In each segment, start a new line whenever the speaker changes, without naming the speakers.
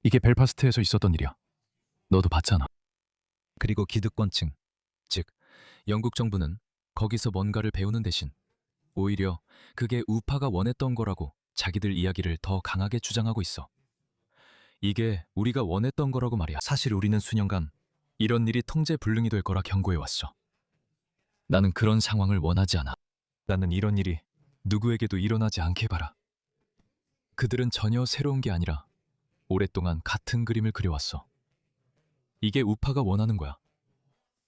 이게 벨파스트에서 있었던 일이야. 너도 봤잖아.
그리고 기득권층, 즉 영국 정부는 거기서 뭔가를 배우는 대신 오히려 그게 우파가 원했던 거라고 자기들 이야기를 더 강하게 주장하고 있어. 이게 우리가 원했던 거라고 말이야. 사실 우리는 수년간 이런 일이 통제불능이 될 거라 경고해왔어. 나는 그런 상황을 원하지 않아. 나는 이런 일이 누구에게도 일어나지 않게 바라. 그들은 전혀 새로운 게 아니라 오랫동안 같은 그림을 그려왔어. 이게 우파가 원하는 거야.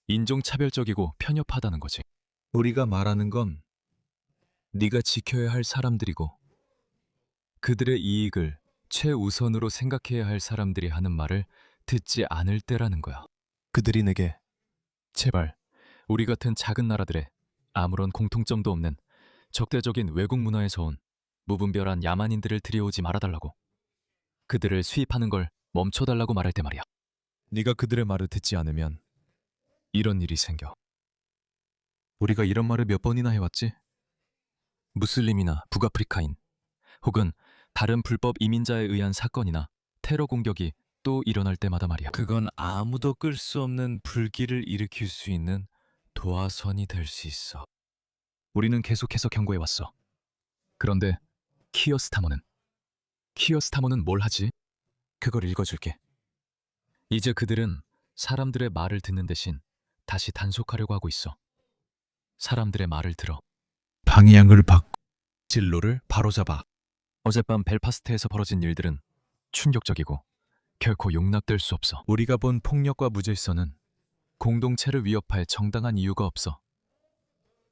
인종차별적이고 편협하다는 거지. 우리가 말하는 건 네가 지켜야 할 사람들이고 그들의 이익을 최우선으로 생각해야 할 사람들이 하는 말을 듣지 않을 때라는 거야. 그들이 내게 제발 우리 같은 작은 나라들의 아무런 공통점도 없는 적대적인 외국 문화에서 온 무분별한 야만인들을 들여오지 말아달라고, 그들을 수입하는 걸 멈춰달라고 말할 때 말이야. 네가 그들의 말을 듣지 않으면 이런 일이 생겨. 우리가 이런 말을 몇 번이나 해왔지? 무슬림이나 북아프리카인 혹은 다른 불법 이민자에 의한 사건이나 테러 공격이 또 일어날 때마다 말이야. 그건 아무도 끌 수 없는 불길을 일으킬 수 있는 도화선이 될 수 있어. 우리는 계속해서 경고해왔어. 그런데 키어스타머는 뭘 하지? 그걸 읽어줄게. 이제 그들은 사람들의 말을 듣는 대신 다시 단속하려고 하고 있어. 사람들의 말을 들어
방향을 바꿔.
진로를 바로잡아. 어젯밤 벨파스트에서 벌어진 일들은 충격적이고 결코 용납될 수 없어. 우리가 본 폭력과 무질서는 공동체를 위협할 정당한 이유가 없어.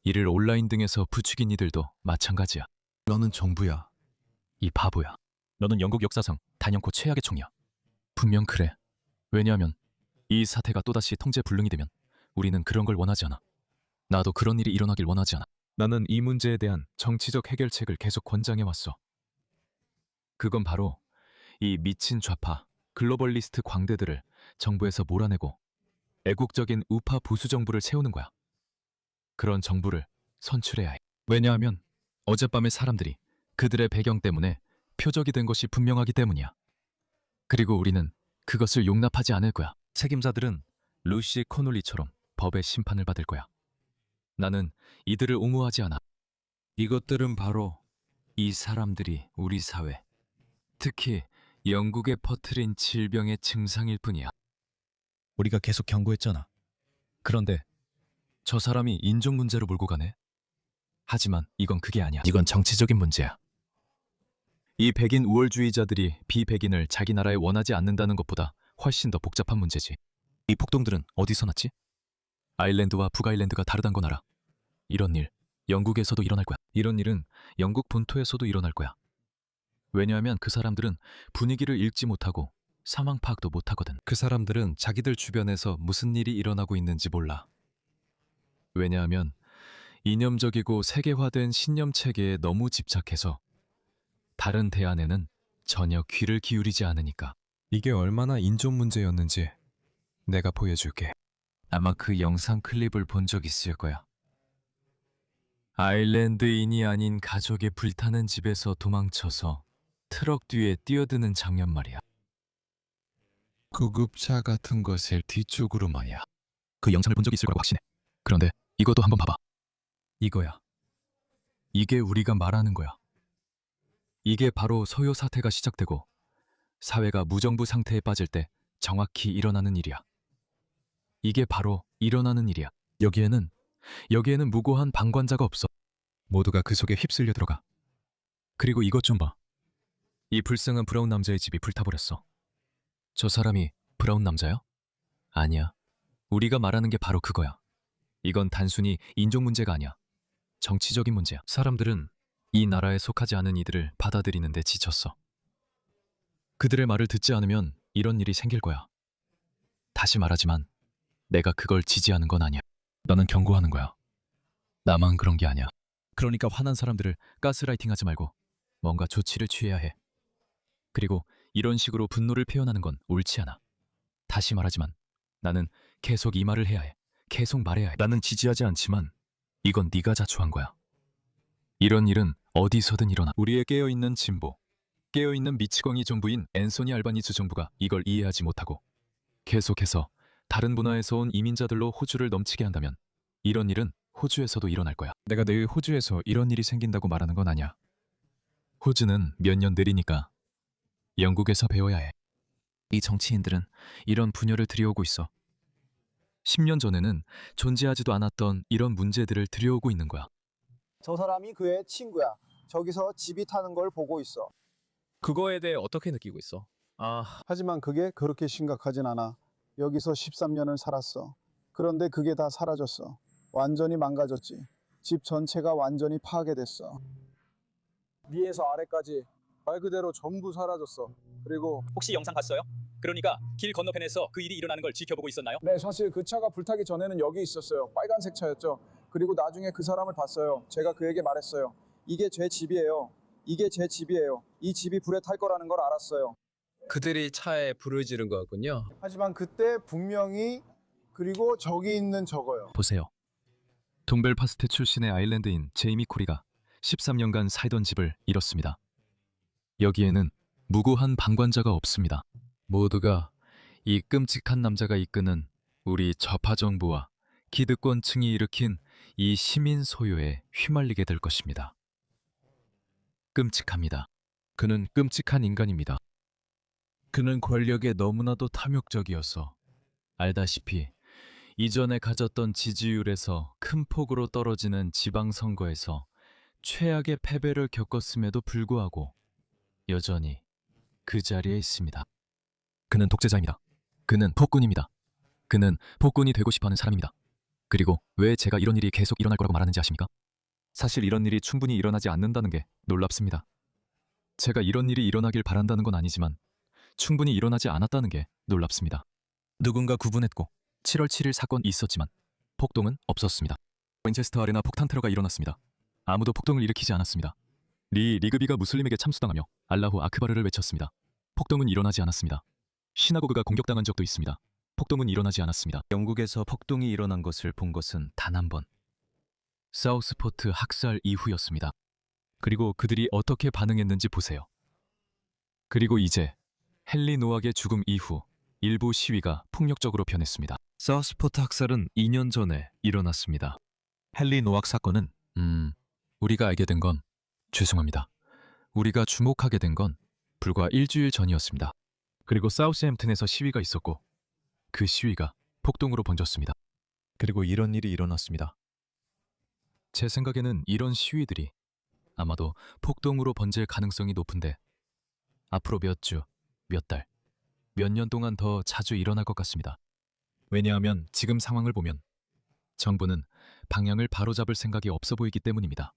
이를 온라인 등에서 부추긴 이들도 마찬가지야. 너는 정부야. 이 바보야. 너는 영국 역사상 단연코 최악의 총리야. 분명 그래. 왜냐하면 이 사태가 또다시 통제불능이 되면 우리는 그런 걸 원하지 않아. 나도 그런 일이 일어나길 원하지 않아. 나는 이 문제에 대한 정치적 해결책을 계속 권장해왔어. 그건 바로 이 미친 좌파, 글로벌리스트 광대들을 정부에서 몰아내고 애국적인 우파 보수 정부를 세우는 거야. 그런 정부를 선출해야 해. 왜냐하면 어젯밤의 사람들이 그들의 배경 때문에 표적이 된 것이 분명하기 때문이야. 그리고 우리는 그것을 용납하지 않을 거야. 책임자들은 루시 코놀리처럼 법의 심판을 받을 거야. 나는 이들을 옹호하지 않아. 이것들은 바로 이 사람들이 우리 사회, 특히 영국에 퍼뜨린 질병의 증상일 뿐이야. 우리가 계속 경고했잖아. 그런데 저 사람이 인종 문제로 몰고 가네. 하지만 이건 그게 아니야. 이건 정치적인 문제야. 이 백인 우월주의자들이 비백인을 자기 나라에 원하지 않는다는 것보다 훨씬 더 복잡한 문제지. 이 폭동들은 어디서 났지? 아일랜드와 북아일랜드가 다르단 건 알아. 이런 일 영국에서도 일어날 거야. 이런 일은 영국 본토에서도 일어날 거야. 왜냐하면 그 사람들은 분위기를 읽지 못하고 상황 파악도 못하거든. 그 사람들은 자기들 주변에서 무슨 일이 일어나고 있는지 몰라. 왜냐하면 이념적이고 세계화된 신념 체계에 너무 집착해서 다른 대안에는 전혀 귀를 기울이지 않으니까. 이게 얼마나 인종 문제였는지 내가 보여줄게. 아마 그 영상 클립을 본 적 있을 거야. 아일랜드인이 아닌 가족의 불타는 집에서 도망쳐서 트럭 뒤에 뛰어드는 장면 말이야. 구급차 같은 것을 뒤쪽으로 말이야. 그 영상을 본 적이 있을 거라고 확신해. 그런데 이것도 한번 봐봐. 이거야. 이게 우리가 말하는 거야. 이게 바로 소요 사태가 시작되고 사회가 무정부 상태에 빠질 때 정확히 일어나는 일이야. 이게 바로 일어나는 일이야. 여기에는 무고한 방관자가 없어. 모두가 그 속에 휩쓸려 들어가. 그리고 이것 좀 봐. 이 불쌍한 브라운 남자의 집이 불타버렸어. 저 사람이 브라운 남자야? 아니야. 우리가 말하는 게 바로 그거야. 이건 단순히 인종 문제가 아니야. 정치적인 문제야. 사람들은 이 나라에 속하지 않은 이들을 받아들이는데 지쳤어. 그들의 말을 듣지 않으면 이런 일이 생길 거야. 다시 말하지만 내가 그걸 지지하는 건 아니야. 나는 경고하는 거야. 나만 그런 게 아니야. 그러니까 화난 사람들을 가스라이팅하지 말고 뭔가 조치를 취해야 해. 그리고 이런 식으로 분노를 표현하는 건 옳지 않아. 다시 말하지만 나는 계속 이 말을 해야 해. 계속 말해야 해. 나는 지지하지 않지만 이건 네가 자초한 거야. 이런 일은 어디서든 일어나. 우리의 깨어있는 진보, 깨어있는 미치광이 정부인 앤소니 알바니즈 정부가 이걸 이해하지 못하고 계속해서 다른 문화에서 온 이민자들로 호주를 넘치게 한다면 이런 일은 호주에서도 일어날 거야. 내가 내일 호주에서 이런 일이 생긴다고 말하는 건 아니야. 호주는 몇 년 느리니까 영국에서 배워야 해. 이 정치인들은 이런 분열을 들여오고 있어. 10년 전에는 존재하지도 않았던 이런 문제들을 들여오고 있는 거야.
저 사람이 그의 친구야. 저기서 집이 타는 걸 보고 있어.
그거에 대해 어떻게 느끼고 있어?
하지만 그게 그렇게 심각하진 않아. 여기서 13년을 살았어. 그런데 그게 다 사라졌어. 완전히 망가졌지. 집 전체가 완전히 파괴됐어. 위에서 아래까지 말 그대로 전부 사라졌어. 그리고
혹시 영상 봤어요? 그러니까 길 건너편에서 그 일이 일어나는 걸 지켜보고 있었나요?
네, 사실 그 차가 불타기 전에는 여기 있었어요. 빨간색 차였죠. 그리고 나중에 그 사람을 봤어요. 제가 그에게 말했어요. 이게 제 집이에요. 이게 제 집이에요. 이 집이 불에 탈 거라는 걸 알았어요.
그들이 차에 불을 지른 거였군요.
하지만 그때 분명히 그리고 저기 있는 저거요.
보세요. 동벨파스트 출신의 아일랜드인 제이미 코리가 13년간 살던 집을 잃었습니다. 여기에는 무고한 방관자가 없습니다. 모두가 이 끔찍한 남자가 이끄는 우리 좌파 정부와 기득권층이 일으킨 이 시민 소유에 휘말리게 될 것입니다. 끔찍합니다. 그는 끔찍한 인간입니다. 그는 권력에 너무나도 탐욕적이어서 알다시피 이전에 가졌던 지지율에서 큰 폭으로 떨어지는 지방선거에서 최악의 패배를 겪었음에도 불구하고 여전히 그 자리에 있습니다. 그는 독재자입니다. 그는 폭군입니다. 그는 폭군이 되고 싶어하는 사람입니다. 그리고 왜 제가 이런 일이 계속 일어날 거라고 말하는지 아십니까? 사실 이런 일이 충분히 일어나지 않는다는 게 놀랍습니다. 제가 이런 일이 일어나길 바란다는 건 아니지만 충분히 일어나지 않았다는 게 놀랍습니다. 누군가 구분했고 7월 7일 사건이 있었지만 폭동은 없었습니다. 윈체스터 아레나 폭탄 테러가 일어났습니다. 아무도 폭동을 일으키지 않았습니다. 리그비가 무슬림에게 참수당하며 알라후 아크바르를 외쳤습니다. 폭동은 일어나지 않았습니다. 시나고그가 공격당한 적도 있습니다. 폭동은 일어나지 않았습니다. 영국에서 폭동이 일어난 것을 본 것은 단 한 번. 사우스포트 학살 이후였습니다. 그리고 그들이 어떻게 반응했는지 보세요. 그리고 이제 헨리 노악의 죽음 이후 일부 시위가 폭력적으로 변했습니다. 사우스포트 학살은 2년 전에 일어났습니다. 헨리 노악 사건은 우리가 알게 된 건 죄송합니다. 우리가 주목하게 된 건 불과 일주일 전이었습니다. 그리고 사우스햄튼에서 시위가 있었고 그 시위가 폭동으로 번졌습니다. 그리고 이런 일이 일어났습니다. 제 생각에는 이런 시위들이 아마도 폭동으로 번질 가능성이 높은데 앞으로 몇 주, 몇 달, 몇 년 동안 더 자주 일어날 것 같습니다. 왜냐하면 지금 상황을 보면 정부는 방향을 바로잡을 생각이 없어 보이기 때문입니다.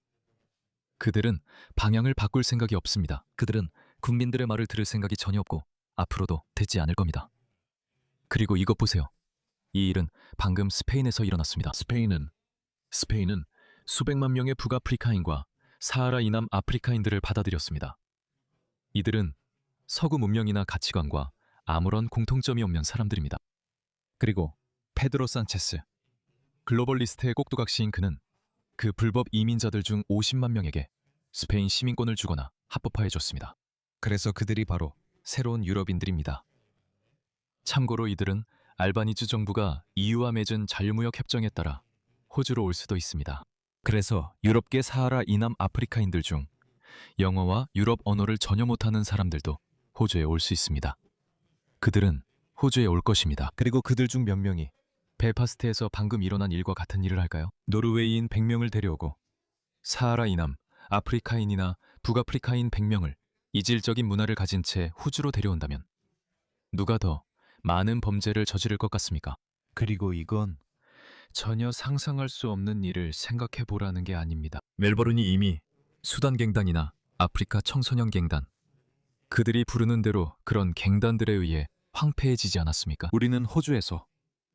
그들은 방향을 바꿀 생각이 없습니다. 그들은 국민들의 말을 들을 생각이 전혀 없고 앞으로도 듣지 않을 겁니다. 그리고 이것 보세요. 이 일은 방금 스페인에서 일어났습니다. 스페인은 수백만 명의 북아프리카인과 사하라 이남 아프리카인들을 받아들였습니다. 이들은 서구 문명이나 가치관과 아무런 공통점이 없는 사람들입니다. 그리고 페드로 산체스, 글로벌리스트의 꼭두각시인 그는 그 불법 이민자들 중 50만 명에게 스페인 시민권을 주거나 합법화해줬습니다. 그래서 그들이 바로 새로운 유럽인들입니다. 참고로 이들은 알바니즈 정부가 EU와 맺은 자유무역 협정에 따라 호주로 올 수도 있습니다. 그래서 유럽계 사하라 이남 아프리카인들 중 영어와 유럽 언어를 전혀 못하는 사람들도 호주에 올 수 있습니다. 그들은 호주에 올 것입니다. 그리고 그들 중 몇 명이 벨파스트에서 방금 일어난 일과 같은 일을 할까요? 노르웨이인 100명을 데려오고 사하라 이남 아프리카인이나 북아프리카인 100명을 이질적인 문화를 가진 채 호주로 데려온다면 누가 더 많은 범죄를 저지를 것 같습니까? 그리고 이건 전혀 상상할 수 없는 일을 생각해 보라는 게 아닙니다. 멜버른이 이미 수단 갱단이나 아프리카 청소년 갱단, 그들이 부르는 대로 그런 갱단들에 의해 황폐해지지 않았습니까? 우리는 호주에서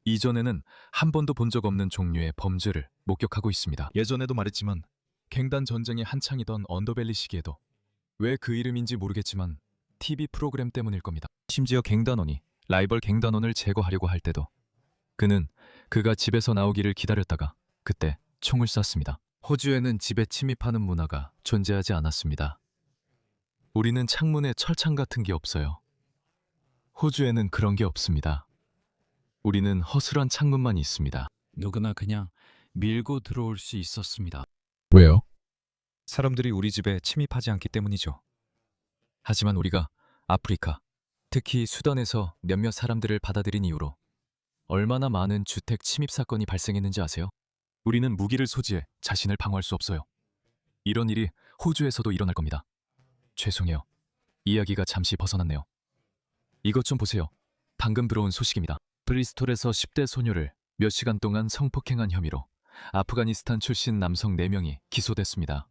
이전에는 한 번도 본 적 없는 종류의 범죄를 목격하고 있습니다. 예전에도 말했지만 갱단 전쟁이 한창이던 언더벨리 시기에도 왜 그 이름인지 모르겠지만 TV 프로그램 때문일 겁니다. 심지어 갱단원이 라이벌 갱단원을 제거하려고 할 때도 그는 그가 집에서 나오기를 기다렸다가 그때 총을 쐈습니다. 호주에는 집에 침입하는 문화가 존재하지 않았습니다. 우리는 창문에 철창 같은 게 없어요. 호주에는 그런 게 없습니다. 우리는 허술한 창문만 있습니다.
누구나 그냥 밀고 들어올 수 있었습니다.
왜요?
사람들이 우리 집에 침입하지 않기 때문이죠.
하지만 우리가 아프리카, 특히 수단에서 몇몇 사람들을 받아들인 이후로 얼마나 많은 주택 침입 사건이 발생했는지 아세요? 우리는 무기를 소지해 자신을 방어할 수 없어요. 이런 일이 호주에서도 일어날 겁니다. 죄송해요. 이야기가 잠시 벗어났네요. 이것 좀 보세요. 방금 들어온 소식입니다. 브리스톨에서 10대 소녀를 몇 시간 동안 성폭행한 혐의로 아프가니스탄 출신 남성 4명이 기소됐습니다.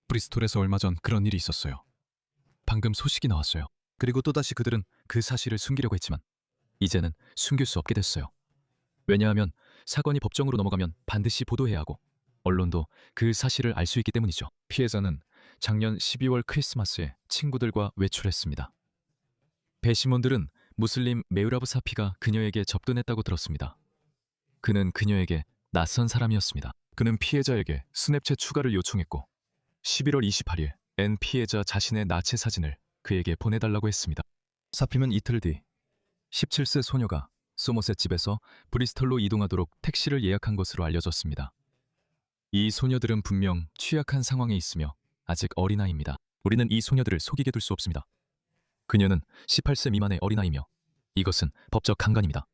브리스톨에서 얼마 전 그런 일이 있었어요.
방금 소식이 나왔어요. 그리고 또다시 그들은 그 사실을 숨기려고 했지만 이제는 숨길 수 없게 됐어요. 왜냐하면 사건이 법정으로 넘어가면 반드시 보도해야 하고 언론도 그 사실을 알 수 있기 때문이죠. 피해자는 작년 12월 크리스마스에 친구들과 외출했습니다. 배심원들은 무슬림 메우라브 사피가 그녀에게 접근했다고 들었습니다. 그는 그녀에게 낯선 사람이었습니다. 그는 피해자에게 스냅챗 추가를 요청했고 11월 28일 N 피해자 자신의 나체 사진을 그에게 보내달라고 했습니다. 사피는 이틀 뒤 17세 소녀가 소머셋 집에서 브리스톨로 이동하도록 택시를 예약한 것으로 알려졌습니다. 이 소녀들은 분명 취약한 상황에 있으며 아직 어린아이입니다. 우리는 이 소녀들을 속이게 둘 수 없습니다. 그녀는 18세 미만의 어린아이며 이것은 법적 강간입니다.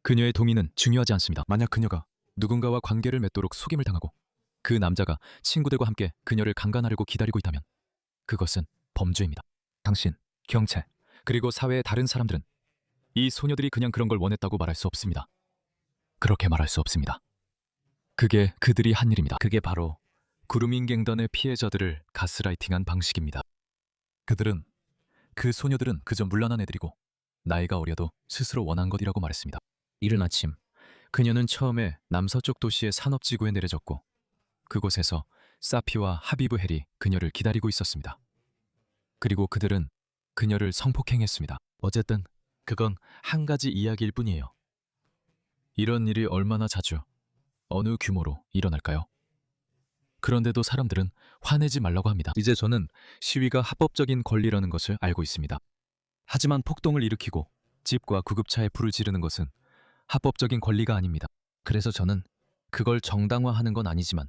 그녀의 동의는 중요하지 않습니다. 만약 그녀가 누군가와 관계를 맺도록 속임을 당하고 그 남자가 친구들과 함께 그녀를 강간하려고 기다리고 있다면 그것은 범죄입니다. 당신, 경찰, 그리고 사회의 다른 사람들은 이 소녀들이 그냥 그런 걸 원했다고 말할 수 없습니다. 그렇게 말할 수 없습니다. 그게 그들이 한 일입니다. 그게 바로 구루밍 갱단의 피해자들을 가스라이팅한 방식입니다. 그 소녀들은 그저 물란한 애들이고 나이가 어려도 스스로 원한 것이라고 말했습니다. 이른 아침, 그녀는 처음에 남서쪽 도시의 산업지구에 내려졌고 그곳에서 사피와 하비브 헬이 그녀를 기다리고 있었습니다. 그리고 그들은 그녀를 성폭행했습니다. 어쨌든 그건 한 가지 이야기일 뿐이에요. 이런 일이 얼마나 자주, 어느 규모로 일어날까요? 그런데도 사람들은 화내지 말라고 합니다. 이제 저는 시위가 합법적인 권리라는 것을 알고 있습니다. 하지만 폭동을 일으키고 집과 구급차에 불을 지르는 것은 합법적인 권리가 아닙니다. 그래서 저는 그걸 정당화하는 건 아니지만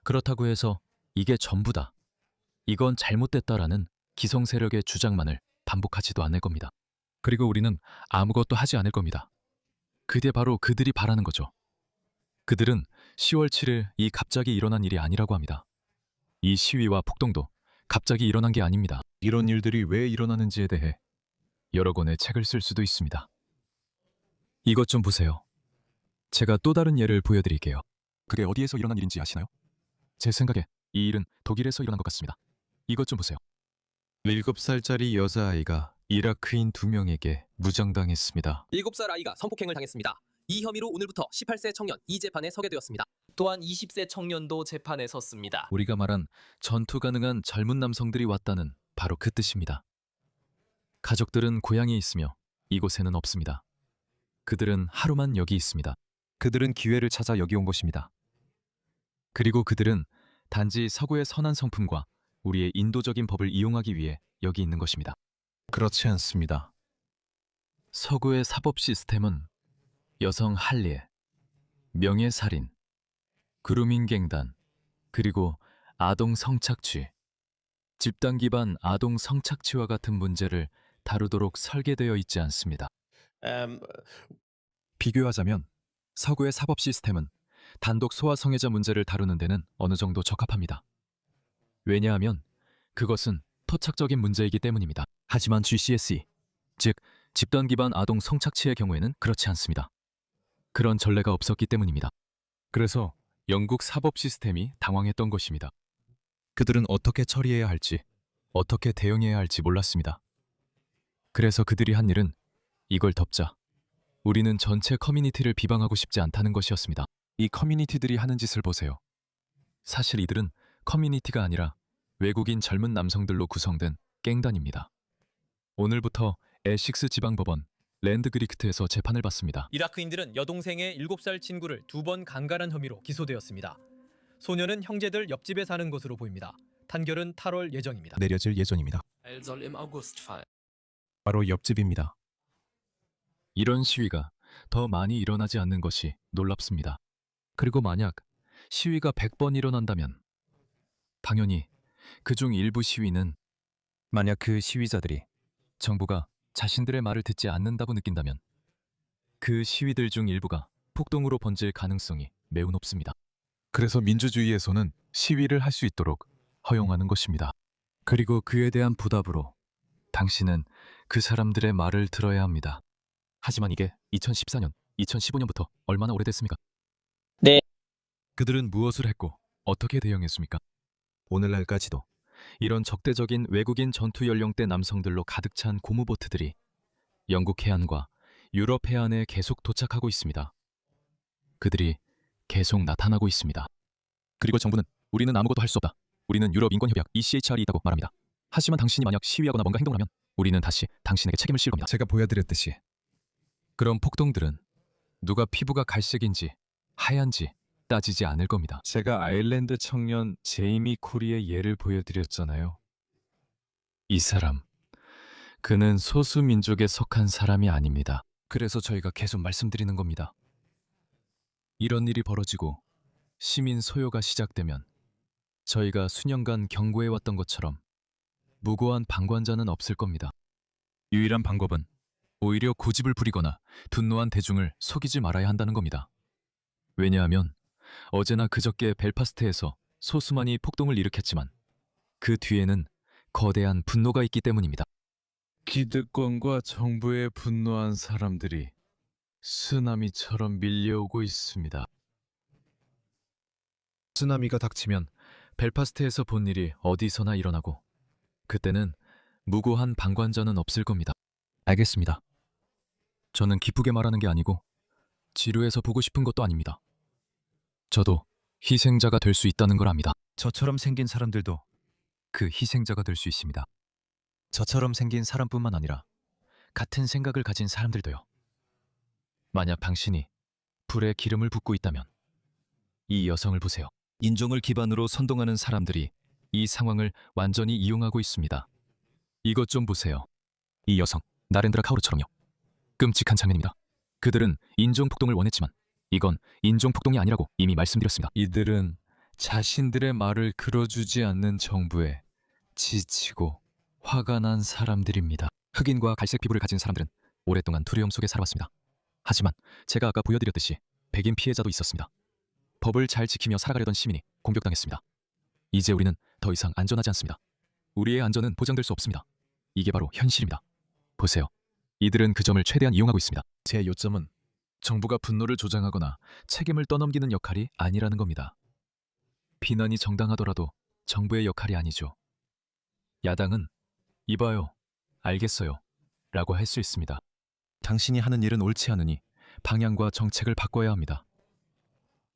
그렇다고 해서 이게 전부다, 이건 잘못됐다라는 기성 세력의 주장만을 반복하지도 않을 겁니다. 그리고 우리는 아무것도 하지 않을 겁니다. 그게 바로 그들이 바라는 거죠. 그들은 10월 7일 이 갑자기 일어난 일이 아니라고 합니다. 이 시위와 폭동도 갑자기 일어난 게 아닙니다. 이런 일들이 왜 일어나는지에 대해 여러 권의 책을 쓸 수도 있습니다. 이것 좀 보세요. 제가 또 다른 예를 보여드릴게요. 그게 어디에서 일어난 일인지 아시나요? 제 생각에 이 일은 독일에서 일어난 것 같습니다. 이것 좀 보세요. 7살짜리 여자아이가 이라크인 2명에게 무장당했습니다.
7살 아이가 성폭행을 당했습니다. 이 혐의로 오늘부터 18세 청년 이 재판에 서게 되었습니다. 또한 20세 청년도 재판에 섰습니다.
우리가 말한 전투 가능한 젊은 남성들이 왔다는 바로 그 뜻입니다. 가족들은 고향에 있으며 이곳에는 없습니다. 그들은 하루만 여기 있습니다. 그들은 기회를 찾아 여기 온 것입니다. 그리고 그들은 단지 서구의 선한 성품과 우리의 인도적인 법을 이용하기 위해 여기 있는 것입니다. 그렇지 않습니다. 서구의 사법 시스템은 여성 할례, 명예살인, 그루밍 갱단, 그리고 아동 성착취, 집단 기반 아동 성착취와 같은 문제를 다루도록 설계되어 있지 않습니다. 비교하자면 서구의 사법 시스템은 단독 소아성애자 문제를 다루는 데는 어느 정도 적합합니다. 왜냐하면 그것은 토착적인 문제이기 때문입니다. 하지만 GCSE, 즉 집단 기반 아동 성착취의 경우에는 그렇지 않습니다. 그런 전례가 없었기 때문입니다. 그래서 영국 사법 시스템이 당황했던 것입니다. 그들은 어떻게 처리해야 할지, 어떻게 대응해야 할지 몰랐습니다. 그래서 그들이 한 일은 이걸 덮자. 우리는 전체 커뮤니티를 비방하고 싶지 않다는 것이었습니다. 이 커뮤니티들이 하는 짓을 보세요. 사실 이들은 커뮤니티가 아니라 외국인 젊은 남성들로 구성된 갱단입니다. 오늘부터 에식스 지방법원 랜드그리크트에서 재판을 받습니다.
이라크인들은 여동생의 7살 친구를 2번 강간한 혐의로 기소되었습니다. 소녀는 형제들 옆집에 사는 것으로 보입니다.
판결은 8월 예정입니다.
내려질 예정입니다.
Er soll im August fallen.
바로 옆집입니다. 이런 시위가 더 많이 일어나지 않는 것이 놀랍습니다. 그리고 만약 시위가 100번 일어난다면 당연히 그중 일부 시위는 만약 그 시위자들이 정부가 자신들의 말을 듣지 않는다고 느낀다면 그 시위들 중 일부가 폭동으로 번질 가능성이 매우 높습니다. 그래서 민주주의에서는 시위를 할 수 있도록 허용하는 것입니다. 그리고 그에 대한 보답으로 당신은 그 사람들의 말을 들어야 합니다. 하지만 이게 2014년, 2015년부터 얼마나 오래됐습니까?
네.
그들은 무엇을 했고 어떻게 대응했습니까? 오늘날까지도 이런 적대적인 외국인 전투 연령대 남성들로 가득 찬 고무보트들이 영국 해안과 유럽 해안에 계속 도착하고 있습니다. 그들이 계속 나타나고 있습니다. 그리고 정부는 우리는 아무것도 할 수 없다. 우리는 유럽 인권협약 ECHR이 있다고 말합니다. 하지만 당신이 만약 시위하거나 뭔가 행동을 하면 우리는 다시 당신에게 책임을 실 겁니다. 제가 보여드렸듯이 그런 폭동들은 누가 피부가 갈색인지 하얀지 따지지 않을 겁니다. 제가 아일랜드 청년 제이미 코리의 예를 보여드렸잖아요. 이 사람, 그는 소수민족에 속한 사람이 아닙니다. 그래서 저희가 계속 말씀드리는 겁니다. 이런 일이 벌어지고 시민 소요가 시작되면 저희가 수년간 경고해왔던 것처럼 무고한 방관자는 없을 겁니다. 유일한 방법은 오히려 고집을 부리거나 분노한 대중을 속이지 말아야 한다는 겁니다. 왜냐하면 어제나 그저께 벨파스트에서 소수만이 폭동을 일으켰지만 그 뒤에는 거대한 분노가 있기 때문입니다. 기득권과 정부에 분노한 사람들이 쓰나미처럼 밀려오고 있습니다. 쓰나미가 닥치면 벨파스트에서 본 일이 어디서나 일어나고 그때는 무고한 방관자는 없을 겁니다. 알겠습니다. 저는 기쁘게 말하는 게 아니고 지루해서 보고 싶은 것도 아닙니다. 저도 희생자가 될 수 있다는 걸 압니다. 저처럼 생긴 사람들도 그 희생자가 될 수 있습니다. 저처럼 생긴 사람뿐만 아니라 같은 생각을 가진 사람들도요. 만약 당신이 불에 기름을 붓고 있다면 이 여성을 보세요. 인종을 기반으로 선동하는 사람들이 이 상황을 완전히 이용하고 있습니다. 이것 좀 보세요. 이 여성, 나렌드라 카오르처럼요. 끔찍한 장면입니다. 그들은 인종폭동을 원했지만 이건 인종폭동이 아니라고 이미 말씀드렸습니다. 이들은 자신들의 말을 들어주지 않는 정부에 지치고 화가 난 사람들입니다. 흑인과 갈색 피부를 가진 사람들은 오랫동안 두려움 속에 살아왔습니다. 하지만 제가 아까 보여드렸듯이 백인 피해자도 있었습니다. 법을 잘 지키며 살아가려던 시민이 공격당했습니다. 이제 우리는 더 이상 안전하지 않습니다. 우리의 안전은 보장될 수 없습니다. 이게 바로 현실입니다. 보세요. 이들은 그 점을 최대한 이용하고 있습니다. 제 요점은 정부가 분노를 조장하거나 책임을 떠넘기는 역할이 아니라는 겁니다. 비난이 정당하더라도 정부의 역할이 아니죠. 야당은 이봐요, 알겠어요 라고 할 수 있습니다. 당신이 하는 일은 옳지 않으니 방향과 정책을 바꿔야 합니다.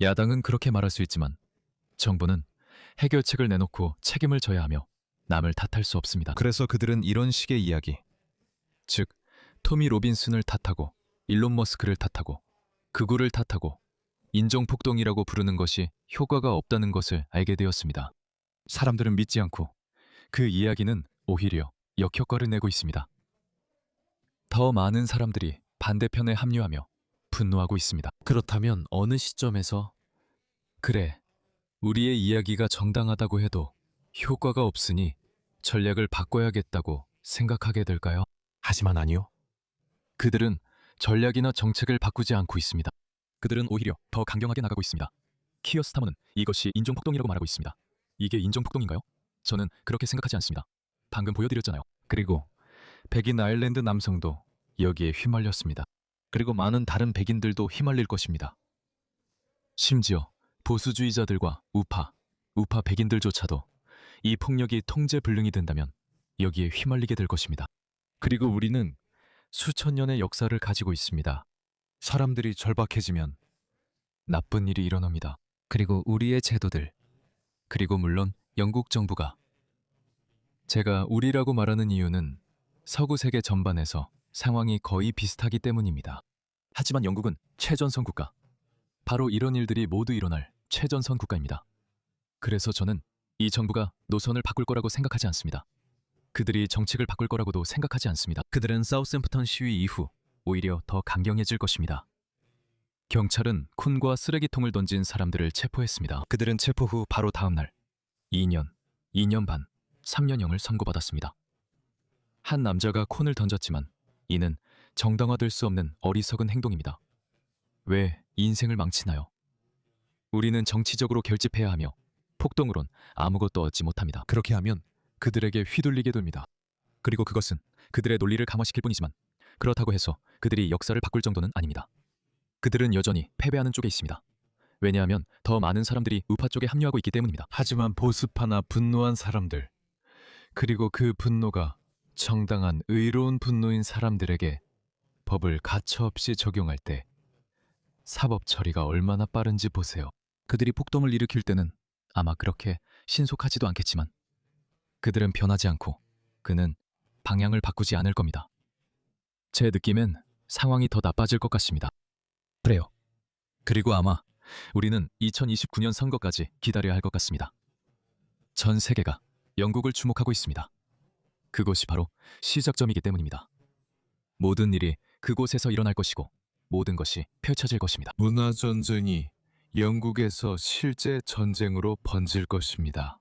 야당은 그렇게 말할 수 있지만 정부는 해결책을 내놓고 책임을 져야 하며 남을 탓할 수 없습니다. 그래서 그들은 이런 식의 이야기, 즉 토미 로빈슨을 탓하고 일론 머스크를 탓하고 극우를 탓하고 인종폭동이라고 부르는 것이 효과가 없다는 것을 알게 되었습니다. 사람들은 믿지 않고 그 이야기는 오히려 역효과를 내고 있습니다. 더 많은 사람들이 반대편에 합류하며 분노하고 있습니다. 그렇다면 어느 시점에서 그래, 우리의 이야기가 정당하다고 해도 효과가 없으니 전략을 바꿔야겠다고 생각하게 될까요? 하지만 아니요. 그들은 전략이나 정책을 바꾸지 않고 있습니다. 그들은 오히려 더 강경하게 나가고 있습니다. 키어 스타머는 이것이 인종폭동이라고 말하고 있습니다. 이게 인종폭동인가요? 저는 그렇게 생각하지 않습니다. 방금 보여드렸잖아요. 그리고 백인 아일랜드 남성도 여기에 휘말렸습니다. 그리고 많은 다른 백인들도 휘말릴 것입니다. 심지어 보수주의자들과 우파 백인들조차도 이 폭력이 통제불능이 된다면 여기에 휘말리게 될 것입니다. 그리고 우리는 수천 년의 역사를 가지고 있습니다. 사람들이 절박해지면 나쁜 일이 일어납니다. 그리고 우리의 제도들, 그리고 물론 영국 정부가, 제가 우리라고 말하는 이유는 서구 세계 전반에서 상황이 거의 비슷하기 때문입니다. 하지만 영국은 최전선 국가, 바로 이런 일들이 모두 일어날 최전선 국가입니다. 그래서 저는 이 정부가 노선을 바꿀 거라고 생각하지 않습니다. 그들이 정책을 바꿀 거라고도 생각하지 않습니다. 그들은 사우샘프턴 시위 이후 오히려 더 강경해질 것입니다. 경찰은 콘과 쓰레기통을 던진 사람들을 체포했습니다. 그들은 체포 후 바로 다음 날 2년, 2년 반, 3년형을 선고받았습니다. 한 남자가 콘을 던졌지만 이는 정당화될 수 없는 어리석은 행동입니다. 왜 인생을 망치나요? 우리는 정치적으로 결집해야 하며 폭동으론 아무것도 얻지 못합니다. 그렇게 하면 그들에게 휘둘리게 됩니다. 그리고 그것은 그들의 논리를 강화시킬 뿐이지만 그렇다고 해서 그들이 역사를 바꿀 정도는 아닙니다. 그들은 여전히 패배하는 쪽에 있습니다. 왜냐하면 더 많은 사람들이 우파 쪽에 합류하고 있기 때문입니다.
하지만 보수파나 분노한 사람들, 그리고 그 분노가 정당한 의로운 분노인 사람들에게 법을 가차없이 적용할 때 사법 처리가 얼마나 빠른지 보세요.
그들이 폭동을 일으킬 때는 아마 그렇게 신속하지도 않겠지만 그들은 변하지 않고 그는 방향을 바꾸지 않을 겁니다. 제 느낌엔 상황이 더 나빠질 것 같습니다. 그래요. 그리고 아마 우리는 2029년 선거까지 기다려야 할 것 같습니다. 전 세계가 영국을 주목하고 있습니다. 그곳이 바로 시작점이기 때문입니다. 모든 일이 그곳에서 일어날 것이고 모든 것이 펼쳐질 것입니다.
문화 전쟁이 영국에서 실제 전쟁으로 번질 것입니다.